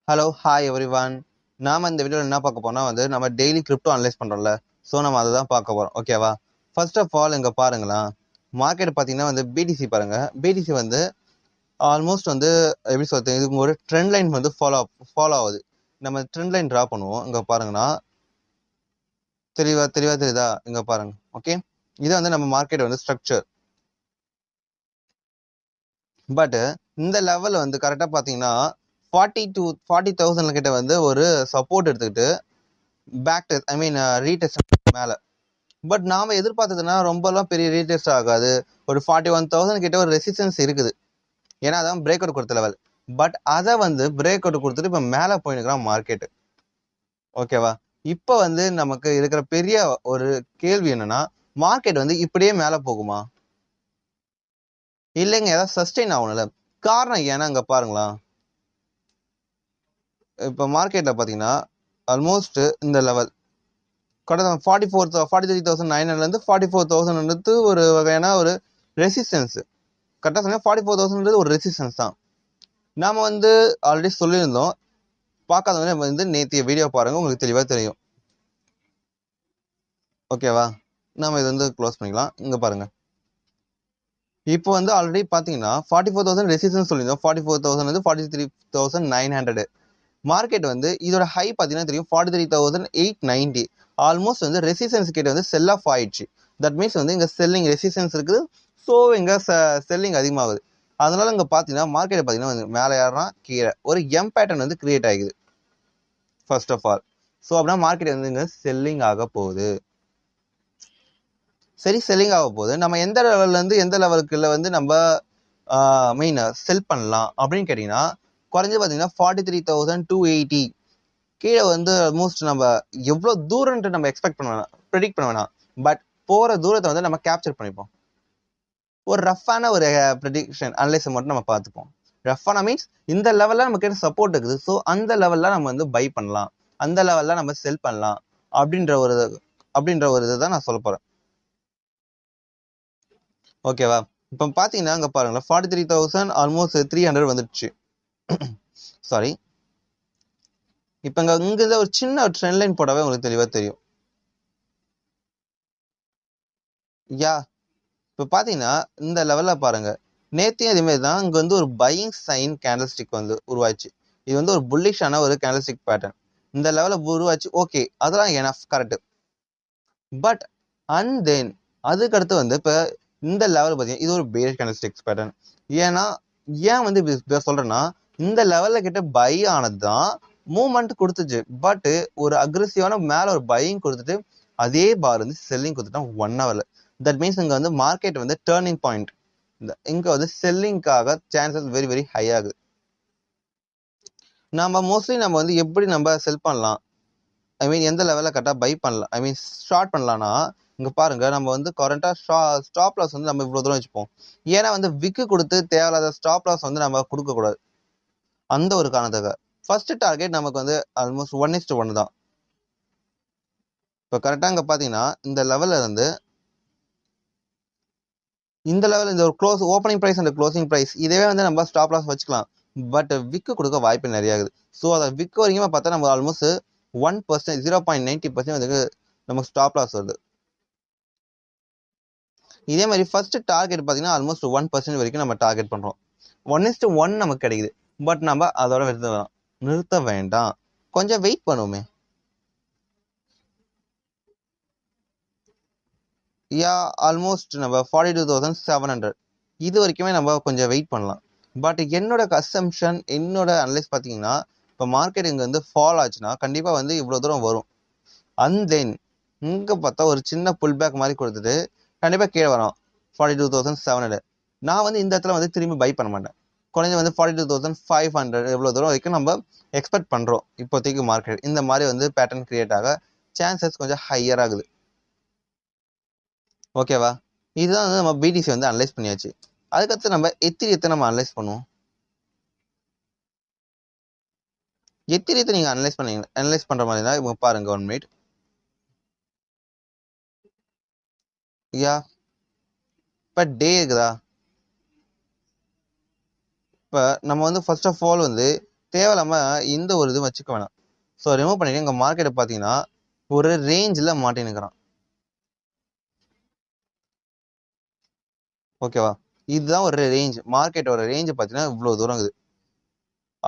Hello hi every one. நாம இந்த வீடியோவில் என்ன பார்க்க போனா நம்ம டெய்லி கிரிப்டோ அனலைஸ் பண்றோம்ல. ஸோ நம்ம அதை தான் பார்க்க போறோம். ஓகேவா? ஃபர்ஸ்ட் ஆஃப் ஆல் இங்க பாருங்களா, மார்க்கெட் பார்த்தீங்கன்னா பிடிசி பாருங்க. பிடிசி ஆல்மோஸ்ட் எப்படி சொல்றது, இதுக்கு ஒரு ட்ரெண்ட் லைன் ஃபாலோ ஆகுது. நம்ம ட்ரெண்ட் லைன் டிரா பண்ணுவோம். இங்க பாருங்கன்னா தெளிவா தெளிவா தெரியுதா? இங்க பாருங்க. ஓகே, இது நம்ம மார்க்கெட் ஸ்ட்ரக்சர். பட் இந்த லெவல் கரெக்டா பாத்தீங்கன்னா 40,000 கிட்ட ஒரு சப்போர்ட் எடுத்துக்கிட்டு பேக் ஐ மீன் ரீடெஸ்ட் மேல. பட் நாம எதிர்பார்த்ததுன்னா ரொம்பலாம் பெரிய ரீடெஸ்ட் ஆகாது. ஒரு 41,000 கிட்ட ஒரு ரெசிஸ்டன்ஸ் இருக்குது. ஏன்னா அதான் பிரேக் அவுட் கொடுத்த லெவல். பட் அதை பிரேக் அவுட் கொடுத்துட்டு இப்ப மேல போயிருக்கிறான் மார்க்கெட். ஓகேவா? இப்ப நமக்கு இருக்கிற பெரிய ஒரு கேள்வி என்னன்னா, மார்க்கெட் இப்படியே மேல போகுமா இல்லைங்க, ஏதாவது சஸ்டெயின் ஆகணும்ல. காரணம் ஏன்னா அங்க பாருங்களா, இப்ப மார்க்கெட்ல பாத்தீங்கன்னா ஆல்மோஸ்ட் இந்த லெவல் கடந்த 43,900 44,000 ஒரு வகையான ஒரு ரெசிஸ்டன்ஸ். கரெக்டா சொன்னா 44,000 ஒரு ரெசிஸ்டன்ஸ் தான். நாம ஆல்ரெடி சொல்லியிருந்தோம். பார்க்காதவங்க நேத்திய வீடியோ பாருங்க, உங்களுக்கு தெளிவா தெரியும். ஓகேவா? நாம இது க்ளோஸ் பண்ணிக்கலாம். இங்க பாருங்க, இப்போ ஆல்ரெடி பாத்தீங்கன்னா 44,000 ரெசிஸ்டன்ஸ் சொல்லியிருந்தோம். 44,000 43,900. மார்க்கெட் இதோட ஹை பாத்தீங்கன்னா தெரியும் 43,890. ஆல்மோஸ்ட் ரெசிஸ்டன்ஸ் கிட்ட செல் ஆஃப் ஆயிடுச்சு. தட் மீன்ஸ் இங்க செல்லிங் ரெசிஸ்டன்ஸ் இருக்குது. ஸோ இங்க செல்லிங் அதிகமாகுது. அதனால இங்க பாத்தீங்கன்னா மார்க்கெட் பாத்தீங்கன்னா மேல ஏறா கீழே ஒரு எம் பேட்டர்ன் கிரியேட் ஆகுது ஃபர்ஸ்ட் ஆஃப் ஆல். ஸோ அப்படின்னா மார்க்கெட் இங்க செல்லிங் ஆக போகுது. சரி, செல்லிங் ஆக போகுது. நம்ம எந்த லெவல்ல இருந்து எந்த லெவலுக்குள்ள நம்ம மெயின் செல் பண்ணலாம் அப்படின்னு கேட்டீங்கன்னா, குறைஞ்சு பாத்தீங்கன்னா 43,280 கீழே ஆல்மோஸ்ட் நம்ம எவ்வளவு தூரம்ன்ட்டு நம்ம எக்ஸ்பெக்ட் பண்ண வேணாம், ப்ரெடிக்ட் பண்ண வேணாம். பட் போற தூரத்தை நம்ம கேப்சர் பண்ணிப்போம். ஒரு ரஃப்பான ஒரு ப்ரெடிக்ஷன் அனலைஸ் மட்டும் நம்ம பார்த்துப்போம். ரஃப்பான மீன்ஸ் இந்த லெவல்ல நமக்கு சப்போர்ட் இருக்குது. ஸோ அந்த லெவல்ல நம்ம பை பண்ணலாம், அந்த லெவல்ல நம்ம செல் பண்ணலாம் அப்படின்ற ஒரு இதுதான் நான் சொல்ல போறேன். ஓகேவா? இப்போ பாத்தீங்கன்னா அங்க பாருங்களேன், 43,000 ஆல்மோஸ்ட் 300 வந்துடுச்சு. சாரி, இப்ப இங்க ஒரு சின்ன ட்ரெண்ட் லைன் போடவே உங்களுக்கு தெளிவா தெரியும். யா, இப்ப பாத்தீங்கன்னா இந்த லெவல்ல பாருங்க, நேத்தியும் அதே மாதிரி தான். இங்க ஒரு பையிங் சைன் கேண்டில் ஸ்டிக் உருவாச்சு. இது ஒரு புல்லிஷான ஒரு கேண்டில் ஸ்டிக் பேட்டர்ன் இந்த லெவல்ல உருவாச்சு. ஓகே, அதெல்லாம் enough, correct. But and then அதுக்கு அடுத்து இப்ப இந்த லெவல் பாத்தீங்கன்னா இது ஒரு பேரிஷ் கேண்டில் ஸ்டிக்ஸ் பேட்டர்ன். ஏன்னா ஏன் சொல்றேன்னா, இந்த லெவல்ல கிட்ட பை ஆனதுதான் மூவ்மெண்ட் கொடுத்துச்சு. பட் ஒரு அக்ரெசிவான மேல ஒரு பையிங் கொடுத்துட்டு அதே பார் செல்லிங் கொடுத்துட்டான் 1 ஹவர்ல. தட் மீன்ஸ் இங்க மார்க்கெட் டேர்னிங் பாயிண்ட். இங்க செல்லிங்காக சான்சஸ் வெரி வெரி ஹை ஆகுது. நம்ம மோஸ்ட்லி நம்ம எப்படி நம்ம செல் பண்ணலாம், ஐ மீன் எந்த லெவல்ல கரெக்டா பை பண்ணலாம், ஐ மீன் ஷார்ட் பண்ணலாம்னா, இங்க பாருங்க நம்ம கரண்டா ஸ்டாப் லாஸ் நம்ம இவ்வளவு தூரம் வச்சுப்போம். ஏன்னா விக்கு கொடுத்து தேவையில்லாத ஸ்டாப் லாஸ் நம்ம கொடுக்க கூடாது. அந்த ஒரு காரணத்துக்காக ஃபர்ஸ்ட் டார்கெட் நமக்கு ஆல்மோஸ்ட் 1:1 தான். இப்ப கரெக்டா இங்க பாத்தீங்கன்னா இந்த லெவல்ல இந்த ஒரு close opening price and closing price இதவே நம்ம ஸ்டாப் லாஸ் வச்சுக்கலாம். பட் விக்கு கொடுக்க வாய்ப்பு நிறைய இருக்குது. ஸோ அதை விக்கு வரைக்கும் பார்த்தா நம்ம ஆல்மோஸ்ட் 1%, 0.90% நமக்கு ஸ்டாப் லாஸ் வருது. இதே மாதிரி ஃபர்ஸ்ட் டார்கெட் பார்த்தீங்கன்னா ஆல்மோஸ்ட் 1% வரைக்கும் நம்ம டார்கெட் பண்றோம். 1:1 நமக்கு கிடைக்குது. பட் நம்ம அதோட நிறுத்த வேண்டாம், கொஞ்சம் வெயிட் பண்ணுவோமே. யா, ஆல்மோஸ்ட் நம்ம 42,700 இது வரைக்குமே நம்ம கொஞ்சம் வெயிட் பண்ணலாம். பட் என்னோட அசம்ப்ஷன், என்னோட அனலைஸ் பார்த்தீங்கன்னா, இப்போ மார்க்கெட் இங்க ஃபால் ஆச்சுன்னா கண்டிப்பா இவ்வளவு தூரம் வரும். அண்ட் தென் இங்க பார்த்தா ஒரு சின்ன புல் பேக் மாதிரி கொடுத்துட்டு கண்டிப்பா கீழே வரும் 42,700. நான் இந்த இடத்துல திரும்பி பை பண்ண மாட்டேன். குறைஞ்ச 42,500 எவ்வளவு தூரம் வரைக்கும் நம்ம எக்ஸ்பெக்ட் பண்றோம். இப்போதைக்கு மார்க்கெட் இந்த மாதிரி பேட்டர்ன் கிரியேட் ஆக சான்சஸ் கொஞ்சம் ஹையர் ஆகுது. ஓகேவா? இதுதான் நம்ம பிடிசி அனலைஸ் பண்ணியாச்சு. அதுக்கடுத்து நம்ம எத்திரியத்தை நம்ம அனலைஸ் பண்ணுவோம். எத்திரியத்தை நீங்க அனலைஸ் பண்ற மாதிரி தான் இவங்க பாருங்க 1 மினிட். யா, இப்ப டே இருக்குதா? இப்ப நம்ம ஃபர்ஸ்ட் ஆஃப் ஆல் தேவையில்லாம இந்த ஒரு இது வச்சுக்க வேணாம். ஸோ ரிமூவ் பண்ணிட்டு இங்கே மார்க்கெட்டை பார்த்தீங்கன்னா ஒரு ரேஞ்சில் மாட்டினுக்கிறான். ஓகேவா? இதுதான் ஒரு ரேஞ்ச். மார்க்கெட்டோட ரேஞ்ச் பார்த்தீங்கன்னா இவ்வளோ தூரம் இருக்குது.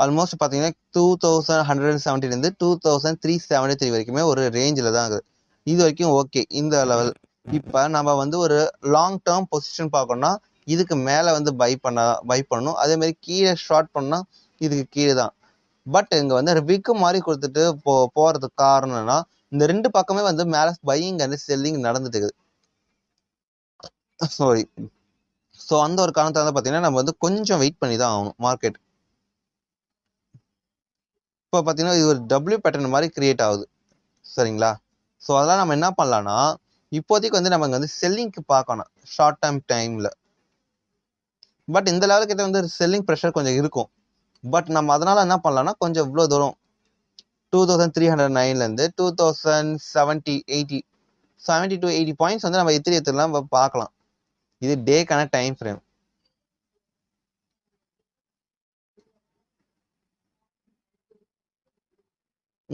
ஆல்மோஸ்ட் பார்த்தீங்கன்னா 2170 2373 வரைக்குமே ஒரு ரேஞ்சில் தான் இருக்குது. இது வரைக்கும் ஓகே இந்த லெவல். இப்போ நம்ம வந்து ஒரு லாங் டேர்ம் பொசிஷன் பார்க்கணும்னா இதுக்கு மேலே வந்து பை பண்ணணும். அதே மாதிரி கீழே ஷார்ட் பண்ணால் இதுக்கு கீழே தான். பட் இங்கே வந்து விக்கு மாதிரி கொடுத்துட்டு போகிறதுக்கு காரணம்னா இந்த ரெண்டு பக்கமே வந்து மேலே பையிங் அண்ட் செல்லிங் நடந்துட்டு இருக்குது. சாரி. ஸோ அந்த ஒரு காரணத்தை வந்து பார்த்தீங்கன்னா நம்ம வந்து கொஞ்சம் வெயிட் பண்ணி தான் ஆகணும் மார்க்கெட். இப்போ பார்த்தீங்கன்னா இது ஒரு டபிள்யூ பேட்டர்ன் மாதிரி கிரியேட் ஆகுது. சரிங்களா? ஸோ அதெல்லாம் நம்ம என்ன பண்ணலாம்னா இப்போதைக்கு வந்து நம்ம வந்து செல்லிங்க்கு பார்க்கணும் ஷார்ட் டேர்ம் டைமில். பட் இந்த லெவலுக்கு கிட்ட வந்து செல்லிங் ப்ரெஷர் கொஞ்சம் இருக்கும். பட் நம்ம அதனால என்ன பண்ணலாம்னா கொஞ்சம் இவ்வளோ தூரம் 2309லேருந்து 70 to 80 பாயிண்ட்ஸ் வந்து நம்ம எத்திரியலாம் பார்க்கலாம். இது டேக்கான டைம் ஃப்ரேம்.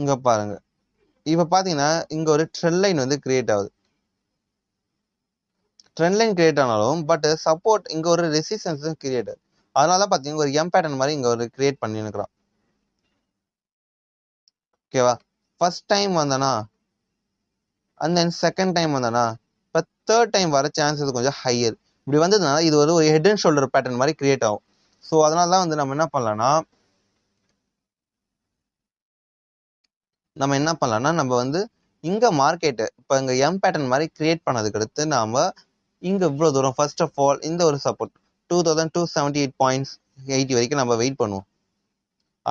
இங்க பாருங்க. இப்ப பாத்தீங்கன்னா இங்க ஒரு ட்ரெண்ட் லைன் வந்து கிரியேட் ஆகுது. ட்ரெண்ட் லைன் கிரியேட் ஆனாலும் பட் சப்போர்ட் இங்க ஒரு ரெசிஸ்டன்ஸ் கிரியேட் ஆகுது. அதனால பாத்தீங்கன்னா ஒரு எம் பேட்டர்ன் மாதிரி இங்க ஒரு கிரியேட் பண்ணிருக்கிறான். ஓகேவா? ஃபர்ஸ்ட் டைம் வந்தானா அண்ட் தென் செகண்ட் டைம் வந்தானா இப்போ தேர்ட் டைம் வர சான்சஸ் கொஞ்சம் ஹையர். இப்படி வந்ததுனால இது ஒரு ஹெட் அண்ட் ஷோல்டர் பேட்டர்ன் மாதிரி கிரியேட் ஆகும். ஸோ அதனால தான் வந்து நம்ம என்ன பண்ணலாம்னா நம்ம வந்து இங்க மார்க்கெட்டு இப்போ இங்க எம் பேட்டர்ன் மாதிரி கிரியேட் பண்ணதுக்கு அடுத்து நாம இங்க இவ்வளவு தூரம் ஃபர்ஸ்ட் ஆஃப் ஆல் இந்த ஒரு சப்போர்ட் 2278 பாயிண்ட்ஸ் 80 வரைக்கும் நம்ம வெயிட் பண்ணுவோம்.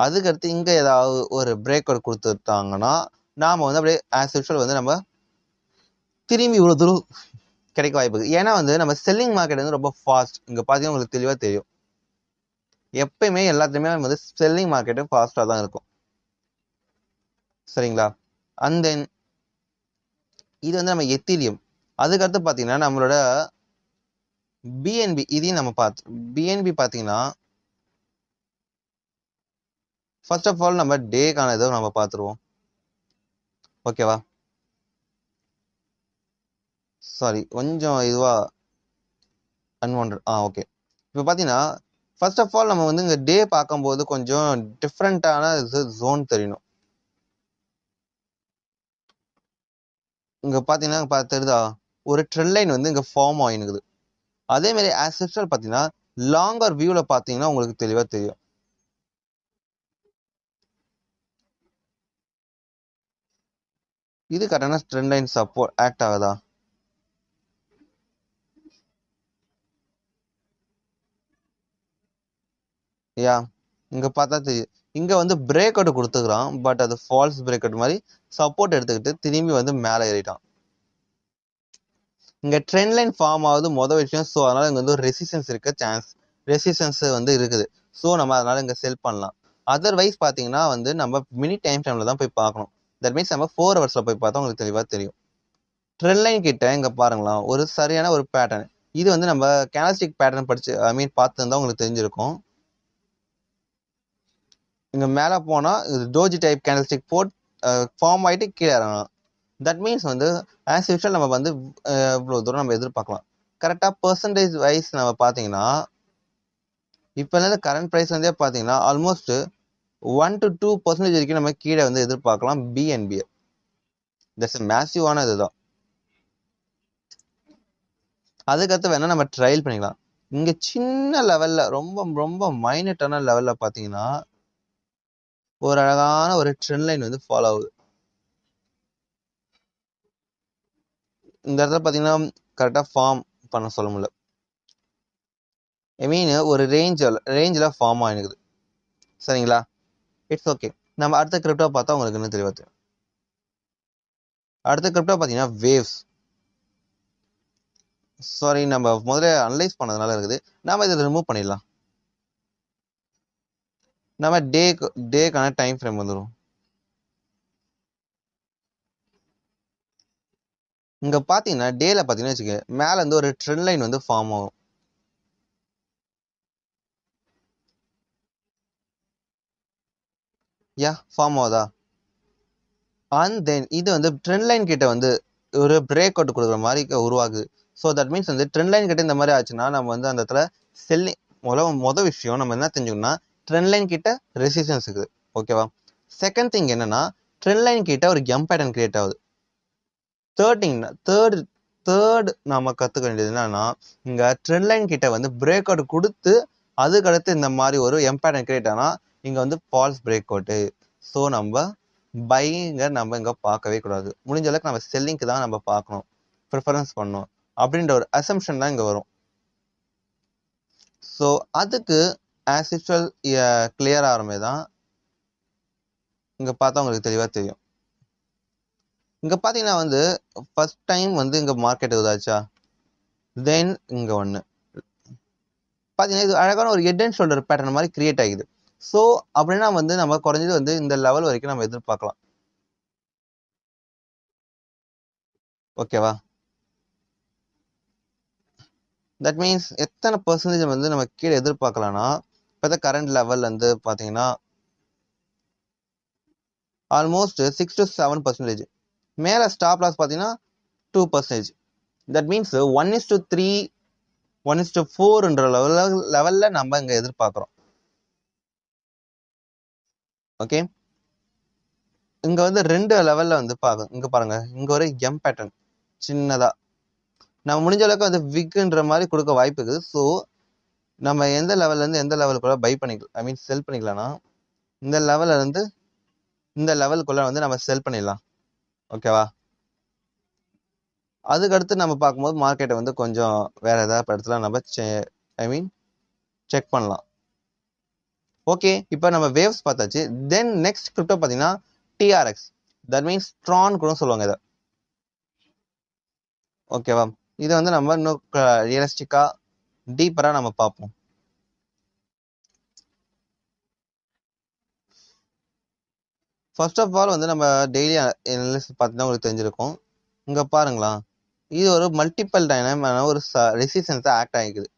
அதுக்கடுத்து இங்க ஏதாவது ஒரு பிரேக் அவுட் கொடுத்துட்டாங்கன்னா நாம வந்து அப்படியே ஆஸ் யூஷுவல் வந்து நம்ம திரும்பி இவ்வளவு தூரம் கிடைக்க வாய்ப்பு இருக்கு. ஏன்னா வந்து நம்ம செல்லிங் மார்க்கெட் வந்து ரொம்ப ஃபாஸ்ட். இங்க பாத்தீங்கன்னா உங்களுக்கு தெளிவா தெரியும். எப்பயுமே எல்லாத்தையுமே வந்து செல்லிங் மார்க்கெட்டு ஃபாஸ்டா தான் இருக்கும். சரிங்களா? அண்ட் தென் இது வந்து நம்ம எத்தீரியம். அதுக்கடுத்து பாத்தீங்கன்னா நம்மளோட பிஎன்பி இதையும் நம்ம பிஎன்பி பாத்தீங்கன்னா ஃபர்ஸ்ட் ஆஃப் ஆல் நம்ம டேக்கான இதை நம்ம பார்த்துருவோம். ஓகேவா? சாரி கொஞ்சம் இதுவா அன்வான்ட். ஓகே. இப்போ பார்த்தீங்கன்னா ஃபர்ஸ்ட் ஆஃப் ஆல் நம்ம வந்து இங்கே டே பார்க்கும்போது கொஞ்சம் டிஃப்ரெண்ட்டான ஜோன் தெரியணும். இங்கே பார்த்தீங்கன்னா தெரியுதா ஒரு ட்ரெண்ட் லைன் வந்து இங்கே ஃபார்ம் ஆகினுக்குது. அதே மாதிரி ஆஸ் யூஷுவல் பார்த்தீங்கன்னா லாங்கர் வியூவில் பார்த்தீங்கன்னா உங்களுக்கு தெளிவாக தெரியும். இது கரெக்டான ட்ரெண்ட் லைன் சப்போர்ட் ஆக்ட் ஆகுதா? யா இங்க பார்த்தா தெரியும். இங்க வந்து பிரேக் அவுட் கொடுத்துக்கிறான். பட் அது ஃபால்ஸ் பிரேக் அவுட் மாதிரி சப்போர்ட் எடுத்துக்கிட்டு திரும்பி வந்து மேலே ஏறிட்டான். இங்க ட்ரெண்ட் லைன் ஃபார்ம் ஆகுது மொதல் விஷயம். ஸோ அதனால இங்க வந்து ஒரு ரெசிஸ்டன்ஸ் இருக்க சான்ஸ் ரெசிஸ்டன்ஸ் வந்து இருக்குது. ஸோ நம்ம அதனால இங்க செல் பண்ணலாம். அதர்வைஸ் பார்த்தீங்கன்னா வந்து நம்ம மினி டைம் ஃப்ரேம்ல தான் போய் பார்க்கணும். தட் மீன்ஸ் நம்ம 4 ஹவர்ஸ்ல போய் பார்த்தா உங்களுக்கு தெளிவாக தெரியும். ட்ரெண்ட் லைன் கிட்ட இங்க பாருங்களா ஒரு சரியான ஒரு பேட்டர்ன். இது வந்து நம்ம கேனஸ்டிக் பேட்டர்ன் படிச்சு பார்த்துருந்தா உங்களுக்கு தெரிஞ்சிருக்கும். இங்க மேல போனா டோஜி டைப் கேண்டல்ஸ்டிக் போட் ஃபார்ம் ஆயிட்டு கீழே இறங்கலாம். தட் மீன்ஸ் வந்து ஆஸ் யூஷுவல் நம்ம வந்து இவ்வளவு தூரம் நம்ம எதிர்பார்க்கலாம். கரெக்டா பெர்சன்டேஜ் வைஸ் நம்ம பாத்தீங்கன்னா இப்ப இருந்து கரண்ட் பிரைஸ் வந்து பாத்தீங்கன்னா ஆல்மோஸ்ட் 1 to 2% வரைக்கும் நம்ம கீழே வந்து எதிர்பார்க்கலாம் பிஎன்பி. தட்ஸ் மேசிவான இதுதான். அதுக்கடுத்து வேணா நம்ம ட்ரையல் பண்ணிக்கலாம். இங்க சின்ன லெவல்ல ரொம்ப ரொம்ப மைனட்டான லெவல்ல பாத்தீங்கன்னா ஒரு அழகான ஒரு ட்ரெண்ட் லைன் வந்து ஃபாலோ ஆகுது. இந்த இடத்துல பாத்தீங்கன்னா கரெக்டா ஃபார்ம் பண்ண சொல்ல முடியல. ஐ மீன் ஒரு ரேஞ்சில் ஃபார்ம் ஆகிருக்குது. சரிங்களா? It's okay. நம்ம அடுத்த கிரிப்டோ பார்த்தா உங்களுக்கு இன்னும் தெளிவாக தெரியும். அடுத்த கிரிப்டோ பார்த்தீங்கன்னா வேவ்ஸ். சாரி நம்ம முதல்ல அனலைஸ் பண்ணதுனால இருக்குது. நாம இதை ரிமூவ் பண்ணிடலாம். நம்ம டேக்கான டைம் ஃப்ரேம் வந்துடும். இங்க பாத்தீங்கன்னா டேல பாத்தீங்கன்னா வச்சுக்க மேல இருந்து ஒரு ட்ரெண்ட் லைன் வந்து ஃபார்ம் ஆகும். யா ஃபார்ம் ஆகுதா? அண்ட் தென் இது வந்து ட்ரெண்ட் லைன் கிட்ட வந்து ஒரு பிரேக் அவுட் கொடுக்குற மாதிரி உருவாகுது. ஸோ தட் மீன்ஸ் வந்து ட்ரெண்ட் லைன் கிட்ட இந்த மாதிரி ஆச்சுன்னா நம்ம வந்து அந்த இடத்துல செல்லிங் மொதல் விஷயம் நம்ம என்ன தெரிஞ்சுக்கணும்னா ட்ரெண்ட் லைன் கிட்ட ரெசிஸ்டன்ஸ் இருக்குது. ஓகேவா? செகண்ட் திங் என்னன்னா ட்ரெண்ட் லைன் கிட்ட ஒரு எம் பேட்டர்ன் கிரியேட் ஆகுது. தேர்ட் நம்ம கற்றுக்க வேண்டியது என்னன்னா இங்கே ட்ரெண்ட் லைன் கிட்ட வந்து பிரேக் அவுட் கொடுத்து அதுக்கடுத்து இந்த மாதிரி ஒரு எம் பேட்டர்ன் கிரியேட் ஆனால் இங்கே வந்து ஃபால்ஸ் பிரேக் அவுட்டு. ஸோ நம்ம பையிங்க நம்ம இங்கே பார்க்கவே கூடாது. முடிஞ்ச அளவுக்கு நம்ம செல்லிங்க்கு தான் நம்ம பார்க்கணும், ப்ரிஃபரன்ஸ் பண்ணணும் அப்படின்ற ஒரு அசம்ஷன் தான் இங்கே வரும். ஸோ அதுக்கு ஆஸ் யூஷுவல் கிளியர் ஆகிற மாதிரி தான் இங்கே பார்த்தா உங்களுக்கு தெளிவாக தெரியும். இங்கே பார்த்தீங்கன்னா வந்து ஃபர்ஸ்ட் டைம் வந்து இங்கே மார்க்கெட் இதாச்சா, தென் இங்கே ஒன்று பார்த்தீங்கன்னா இது அழகான ஒரு ஹெட் அண்ட் ஷோல்டர் பேட்டர்ன் மாதிரி கிரியேட் ஆகிது. ஸோ அப்படின்னா வந்து நம்ம குறைஞ்சது வந்து இந்த லெவல் வரைக்கும் நம்ம எதிர்பார்க்கலாம். ஓகேவா? தட் மீன்ஸ் எத்தனை பர்சன்டேஜ் வந்து நம்ம கீழே எதிர்பார்க்கலாம்னா இப்போ கரண்ட் லெவல் வந்து பார்த்தீங்கன்னா ஆல்மோஸ்ட் 6 to 7%. மேலே ஸ்டாப் லாஸ் பார்த்தீங்கன்னா 2%. தட் மீன்ஸ் 1:3 1:4ன்ற லெவலில் நம்ம இங்கே எதிர்பார்க்குறோம். ஓகே, இங்கே வந்து 2 லெவலில் வந்து இங்கே பாருங்க, இங்கே ஒரு எம் பேட்டர்ன் சின்னதாக நம்ம முடிஞ்ச அளவுக்கு வந்து விக்குன்ற மாதிரி கொடுக்க வாய்ப்பு இருக்குது. ஸோ நம்ம எந்த லெவல்லேருந்து எந்த லெவலுக்குள்ள பை பண்ணிக்கலாம், ஐ மீன் செல் பண்ணிக்கலாம்னா இந்த லெவலில் இருந்து இந்த லெவலுக்குள்ள வந்து நம்ம செல் பண்ணிடலாம். ஓகேவா? அதுக்கடுத்து நம்ம பார்க்கும்போது மார்க்கெட்டை வந்து கொஞ்சம் வேற ஏதாவது இடத்துல நம்ம செக் பண்ணலாம். ஓகே, இப்போ நம்ம வேவ்ஸ் பார்த்தாச்சு. தென் நெக்ஸ்ட் கிரிப்டோ பார்த்தீங்கன்னா டிஆர்எக்ஸ், தட் மீன்ஸ் ட்ரான் கூட சொல்லுவாங்க இதை. ஓகேவா? இதை வந்து நம்ம இன்னும் ரியலிஸ்டிக்கா டீப்பரா நம்ம பார்ப்போம். ஃபர்ஸ்ட் ஆஃப் ஆல் வந்து நம்ம டெய்லி அனாலிசிஸ் பார்த்தீங்கன்னா உங்களுக்கு தெரிஞ்சிருக்கும். இங்க பாருங்களா, இது ஒரு மல்டிபிள் டைனமான ஒரு ரெசிஸ்டன்ஸா ஆக்ட் ஆகிக்குது.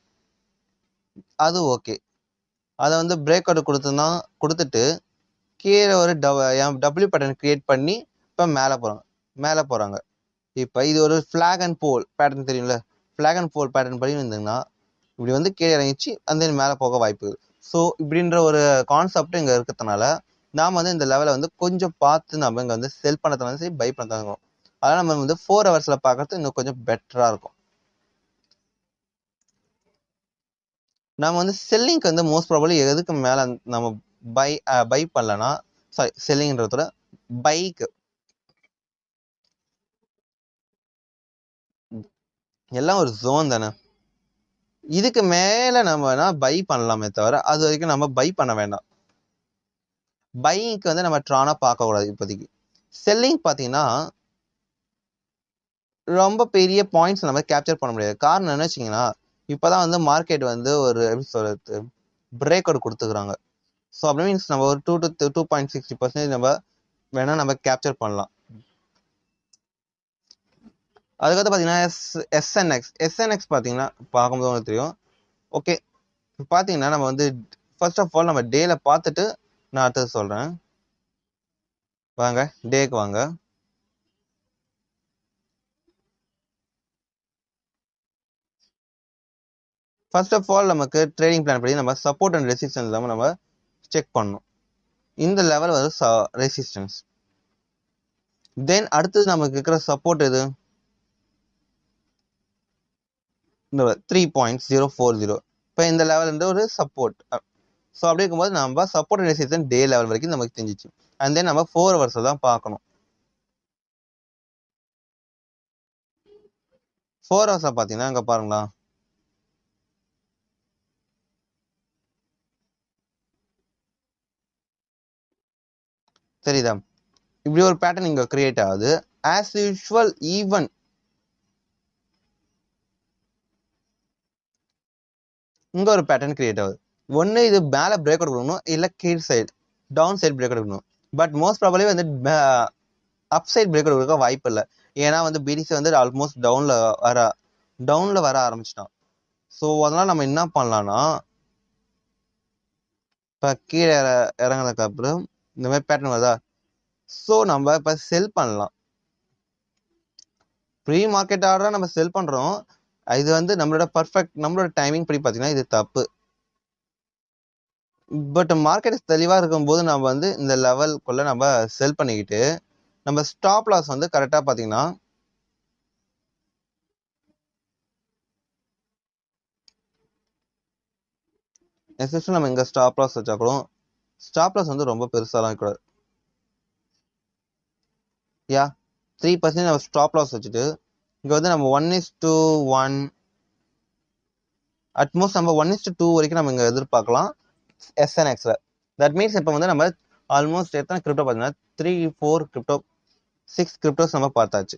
அது ஓகே, அதை வந்து பிரேக் அவுட் கொடுத்துட்டு கீழே ஒரு டபிள்யூ பேட்டர்ன் கிரியேட் பண்ணி இப்போ மேலே போறாங்க. இப்போ இது ஒரு ஃபிளாக் அண்ட் போல் பேட்டர்ன் தெரியும்ல, ஃபிளாக் அண்ட் போல் பேட்டர்ன் படி இருந்தீங்கன்னா இப்படி வந்து கீழே இறங்கிச்சு அந்த மேலே போக வாய்ப்பு இருக்குது. ஸோ இப்படின்ற ஒரு கான்செப்ட் இங்கே இருக்கிறதுனால நாம் வந்து இந்த லெவலை வந்து கொஞ்சம் பார்த்து நம்ம இங்கே வந்து செல் பண்ணதாலும் சரி பை பண்ணதாலும், அதனால் நம்ம வந்து 4 hours பார்க்கறது இன்னும் கொஞ்சம் பெட்டராக இருக்கும். நம்ம வந்து செல்லிங்க்கு வந்து மோஸ்ட் ப்ராபபிளி எதுக்கு மேலே நம்ம பை பண்ணலன்னா, சாரி செல்லிங்ன்றதோட பைக்கு எல்லாம் ஒரு ஜோன் தானே. இதுக்கு மேலே நம்ம பை பண்ணலாமே தவிர அது வரைக்கும் நம்ம பை பண்ண வேண்டாம். பைக்கு வந்து நம்ம ட்ரானா பார்க்கக்கூடாது இப்போதைக்கு. செல்லிங் பார்த்தீங்கன்னா ரொம்ப பெரிய பாயிண்ட்ஸ் நம்ம கேப்சர் பண்ண முடியாது. காரணம் என்ன வச்சிங்கன்னா இப்போதான் வந்து மார்க்கெட் வந்து ஒரு எப்படி சொல்றது பிரேக் அவுட் கொடுத்துக்கிறாங்க. ஸோ அப்படி மீன்ஸ் நம்ம ஒரு 2 to 2.60% நம்ம வேணா நம்ம கேப்சர் பண்ணலாம். அதுக்கடுத்து பார்த்தீங்கன்னா எஸ்என்எக்ஸ் பார்த்தீங்கன்னா பார்க்கும்போது உங்களுக்கு தெரியும். ஓகே, பார்த்தீங்கன்னா நம்ம வந்து ஃபர்ஸ்ட் ஆஃப் ஆல் நம்ம டேல பார்த்துட்டு நான் அடுத்தது சொல்கிறேன். வாங்க டேக்கு வாங்க. ஃபர்ஸ்ட் ஆஃப் ஆல் நமக்கு ட்ரேடிங் பிளான் படி நம்ம சப்போர்ட் அண்ட் ரெசிஸ்டன்ஸ் இல்லாமல் நம்ம செக் பண்ணணும். இந்த லெவல் வந்து ரெசிஸ்டன்ஸ். தென் அடுத்தது நமக்கு இருக்கிற சப்போர்ட் எது, 3.040. இப்போ இந்த லெவல் வந்து ஒரு சப்போர்ட். ஸோ அப்படி இருக்கும்போது நம்ம support and resistance day level வரைக்கும் நமக்கு தெரிஞ்சிச்சு. அண்ட் தென் நம்ம 4 hours தான் பார்க்கணும். 4 hours பார்த்தீங்கன்னா இங்கே பாருங்களா, தெரியுதா? இப்படி ஒரு பேட்டர்ன் இங்க கிரியேட் ஆகுது. ஆஸ் யூஷுவல் ஈவன் இங்க ஒரு பேட்டர்ன் கிரியேட் ஆகுது. ஒன்று இது மேலே பிரேக் அவுட் கொடுக்கணும், இல்லை கீழ் side down side break out கொடுக்கணும். பட் மோஸ்ட் ப்ராபபிளி வந்து அப் சைட் பிரேக் அவுட் கொடுக்க வாய்ப்பு இல்லை. ஏன்னா வந்து பிடிசி வந்து ஆல்மோஸ்ட் டவுன்ல வர ஆரம்பிச்சிட்டான். ஸோ அதனால நம்ம என்ன பண்ணலாம்னா இப்போ கீழே இறங்கினதுக்கு அப்புறம் இந்த மாதிரி பேட்டர்ன் வருதா? ஸோ நம்ம இப்போ செல் பண்ணலாம். ப்ரீ மார்க்கெட் ஆர்டராக நம்ம செல் பண்ணுறோம். இது வந்து நம்மளோட டைமிங் படி பார்த்தீங்கன்னா இது தப்பு. பட் மார்க்கெட் தெளிவாக இருக்கும்போது நம்ம வந்து இந்த லெவல்குள்ளே நம்ம செல் பண்ணிக்கிட்டு நம்ம ஸ்டாப் லாஸ் வந்து கரெக்டாக பார்த்தீங்கன்னா எஸ்பெஷலி நம்ம இங்கே ஸ்டாப் லாஸ் வச்சா கூட ஸ்டாப் லாஸ் வந்து ரொம்ப பெருசாலாம் இருக்கக்கூடாது. யா 3% நம்ம ஸ்டாப் லாஸ் வச்சுட்டு இங்கே வந்து நம்ம 1:1 அட்மோஸ்ட் நம்ம 1:2 வரைக்கும் நம்ம இங்கே எதிர்பார்க்கலாம் SNXல. தட் மீன்ஸ் இப்போ வந்து நம்ம ஆல்மோஸ்ட் எத்தனை கிரிப்டோ பார்த்தீங்கன்னா 3, 4 கிரிப்டோ 6 கிரிப்டோஸ் நம்ம பார்த்தாச்சு.